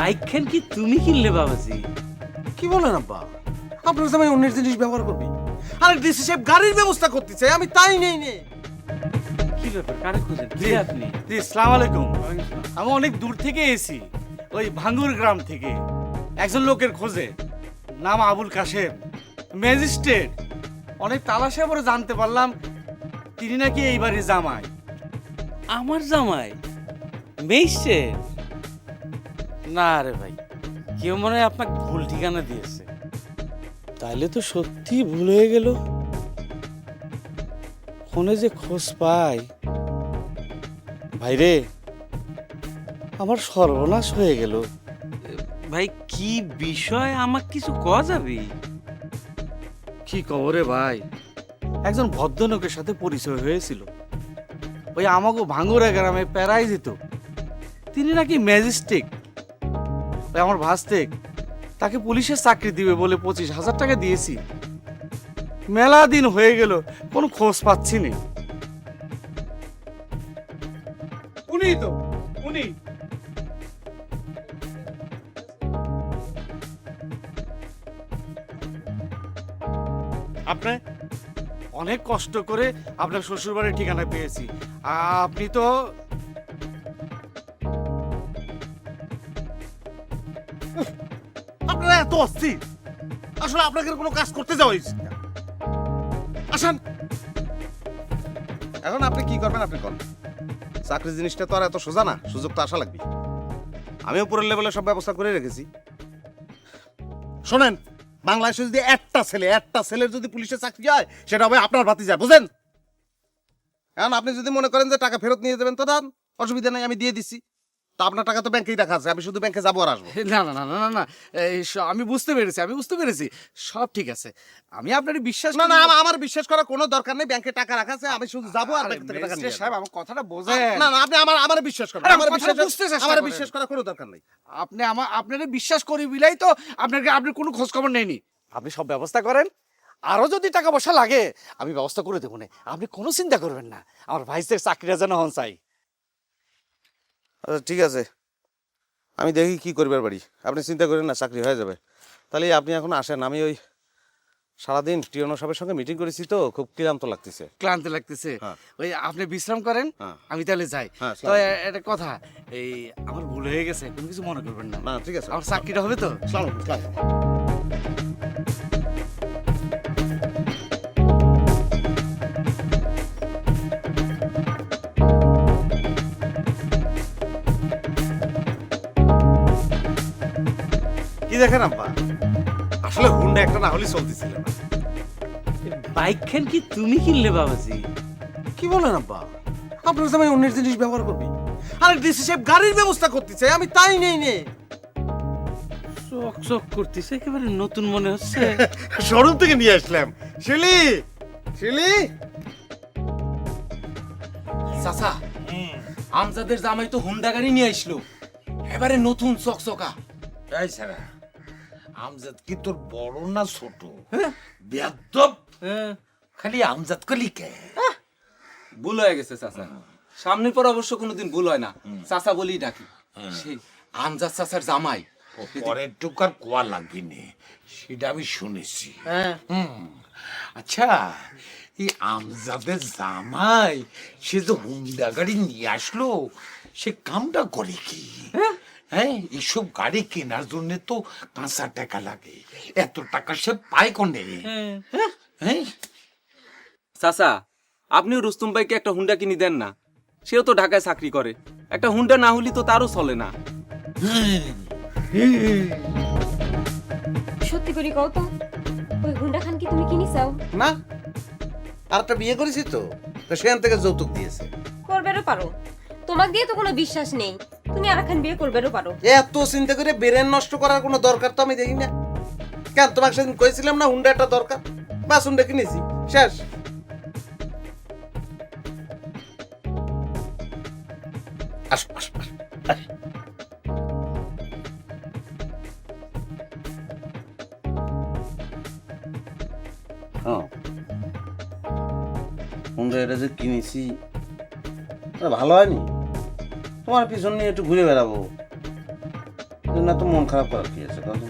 Bike খান কি তুমি কিনলে বাবাজি? কি বলেন আব্বা? আপনার জামাই অন্যের জিনিস ব্যবহার করবি? আরে ডিসি সাহেব গাড়ির ব্যবস্থা করতে চাই, আমি তাই নেই নে। কি ব্যাপার, কারে খুঁজেন? কে আপনি? জি আসসালামু আলাইকুম। আমি অনেক দূর থেকে এসেছি, ওই ভাঙ্গুর গ্রাম থেকে, একজন লোকের খোঁজে, নাম আবুল কাশেম, ম্যাজিস্ট্রেট। অনেক তালাশে পরে জানতে পারলাম তিনি নাকি এই বাড়ির জামাই। আমার জামাই মেইছে? না রে ভাই, কেউ মনে হয় আপনাকে ভুল ঠিকানা দিয়েছে। তাইলে তো সত্যি ভুল হয়ে গেল। ফোনে যে খোঁজ পাই, ভাইরে আমার সর্বনাশ হয়ে গেল। ভাই কি বিষয়, আমাকে কিছু কওয়া যাবে? কি খবরে ভাই, একজন ভদ্রলোকের সাথে পরিচয় হয়েছিল, ওই আমাকে ভাঙ্গুরা গ্রামে প্যারাই দিত। তিনি নাকি ম্যাজিস্ট্রেট। ওই আমার ভাস্তেক তাকে পুলিশের চাকরি দিবে বলে 25,000 টাকা দিয়েছি। মেলা দিন হয়ে গেল, কোনো খোঁজ পাচ্ছি না। উনি তো উনি। আপনি অনেক কষ্ট করে আপনার শ্বশুরবাড়ির ঠিকানা পেয়েছি। আপনি তো আপনারা এত অস্থির, আসলে আপনাকে কোনো কাজ করতে যাওয়া উচিত না। আসেন, এখন আপনি কি করবেন আপনি করেন। চাকরি জিনিসটা তো আর এত সোজা না, সুযোগ তো আসা লাগবে। আমি উপরের লেভেলে সব ব্যবস্থা করে রেখেছি। শোনেন, বাংলাদেশে যদি একটা ছেলের যদি পুলিশে চাকরি হয়, সেটা হবে আপনার ভাতিজা, বুঝেন? এখন আপনি যদি মনে করেন যে টাকা ফেরত নিয়ে যাবেন, তো দাম অসুবিধা নাই, আমি দিয়ে দিচ্ছি। তা আপনার টাকা তো ব্যাংকেই রাখা আছে, আমি শুধু ব্যাংকে যাবো আর আসবো। না না না না না না, আমি বুঝতে পেরেছি, সব ঠিক আছে। আমি আপনার বিশ্বাস না না, আমার বিশ্বাস করার কোনো দরকার নেই, ব্যাংকে টাকা রাখা আছে, আমি শুধু যাবো আর ব্যাংক থেকে টাকা নিয়ে সাহেব, আসবো। আমার কথাটা বোঝেন। না না, আপনি আমার বিশ্বাস করেন, আরে, আমার আমার কথাটা বুঝতে চেষ্টা আমার করেন। বিশ্বাস করার কোনো দরকার নেই। আপনি আপনার বিশ্বাস করি বিলাই তো আপনার কোনো খোঁজ খবর নেয়নি। আপনি সব ব্যবস্থা করেন, আরো যদি টাকা পয়সা লাগে আমি ব্যবস্থা করে দেবো না, আপনি কোনো চিন্তা করবেন না। আমার ভাইসের চাকরিটা যেন হন চাই। আচ্ছা ঠিক আছে, আমি দেখি কি করবার পারি। আপনি চিন্তা করেন না, চাকরি হয়ে যাবে। তাহলে আপনি এখন আসেন, আমি ওই সারাদিন টিওনো সাহেবের সঙ্গে মিটিং করেছি তো, খুব ক্লান্ত লাগতেছে। ক্লান্ত লাগতেছে, হ্যাঁ। ওই আপনি বিশ্রাম করেন, হ্যাঁ। আমি তাহলে যাই। হ্যাঁ, তো একটা কথা, এই আমার ভুল হয়ে গেছে, কোনো কিছু মনে করবেন না। না ঠিক আছে, আমার চাকরিটা হবে তো। আসসালামু আলাইকুম। কি দেখেন আব্বা, আসলে হুন্ডা একটা না হলে চলতেছিল না। বাইক খান কি তুমি কিনলে বাবাজি? কি বলেন আব্বা? আপনার জামাই অন্যের জিনিস ব্যবহার করবি? আরে ডিসি সাহেব গাড়ির ব্যবস্থা করতে চাই, আমি তাই নেই নে। চক চক করতেছে, একেবারে নতুন মনে হচ্ছে। শোরুম থেকে নিয়ে আসলাম। শিলি শিলি, চাচা, আমজাদের জামাই তো হুন্ডা গাড়ি নিয়ে আসলো, এবারে নতুন চকচকা। এই ছাড়া আমজাদ কি তোর বড় না ছোট? বেয়াদব, খালি আমজাদ কলি কে? ভুল হয়ে গেছে চাচা, সামনের পর অবশ্য কোনোদিন ভুল হয় না, চাচা বলেই ডাকি। সেই আমজাদ চাচার জামাই পরের টুকার কোয়া লাগবি নে, সেটা আমি শুনেছি। আচ্ছা, এই আমজাদের জামাই সে যে হুন্ডা গাড়ি নিয়ে আসলো, সে কামটা করে কি? হ্যাঁ, এইসব গাড়ি কেনার জন্য তো কাঁচা টাকা লাগে, এত টাকা সে পায় কোনে? হ্যাঁ, চাচা, আপনিও রুস্তুম ভাইকে একটা হুন্ডা কিনে দেন না, সেও তো ঢাকায় চাকরি করে, একটা হুন্ডা না হলে তো তারও চলে না। সত্যি করি কও তো, ওই হুন্ডা খান কি তুমি কিনি চাও? না আর একটা বিয়ে করেছি তো, তো সেখান থেকে যৌতুক দিয়েছে। করবেরও পারো, তোমাক দিয়ে তো কোনো বিশ্বাস নেই, তুমি আর একখান বিয়ে করবেরও পারো। এত চিন্তা করে ব্রেন নষ্ট করার কোনো দরকার তো আমি দেখি না। কেন, তোমাকে সেদিন কইছিলাম না হুন্ডা একটা দরকার, বাস হুন্ডা কিনেছি, শেষ। আসো আসো আসো। হুন্ডা এটা যে কিনেছি, ভালো হয়নি? তোমার পিছন নিয়ে একটু ঘুরে বেড়াবো, জন্য এত মন খারাপ করার কি আছে কারণ